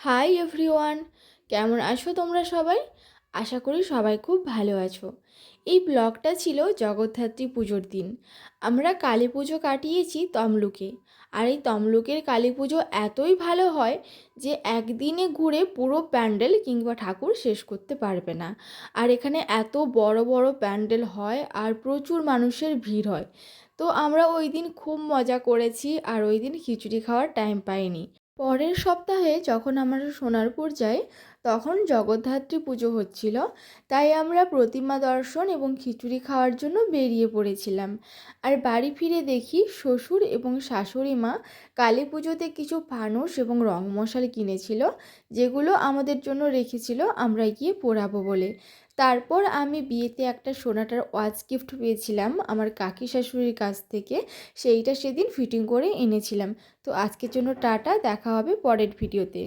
Hi everyone, কেমন আছো তোমরা সবাই? আশা করি সবাই খুব ভালো আছো। এই ব্লগটা ছিল জগদ্ধাত্রী পুজোর দিন। আমরা কালী পুজো কাটিয়েছি তমলুকে। আর এই তমলুকের কালী পুজো এতই ভালো হয় যে একদিনে ঘুরে পুরো প্যান্ডেল কিংবা ঠাকুর শেষ করতে পারবে না। আর এখানে এত বড় বড় প্যান্ডেল হয় আর প্রচুর মানুষের ভিড় হয়। তো আমরা ওই দিন খুব মজা করেছি আর ওই দিন খিচুড়ি খাওয়ার টাইম পাইনি। পরের সপ্তাহে যখন আমরা সোনারপুর যাই তখন জগদ্ধাত্রী পুজো হচ্ছিল, তাই আমরা প্রতিমা দর্শন এবং খিচুড়ি খাওয়ার জন্য বেরিয়ে পড়েছিলাম। আর বাড়ি ফিরে দেখি শ্বশুর এবং শাশুড়ি মা কালী পুজোতে কিছু ফানুস এবং রং মশাল কিনেছিল, যেগুলো আমাদের জন্য রেখেছিল আমরা গিয়ে পোড়াবো বলে। তারপর আমি বিয়েতে একটা সোনাটার ওয়াচ গিফট পেয়েছিলাম আমার কাকি শাশুড়ির কাছ থেকে, সেইটা সেদিন ফিটিং করে এনেছিলাম। তো আজকের জন্য টাটা, দেখা হবে পরের ভিডিওতে।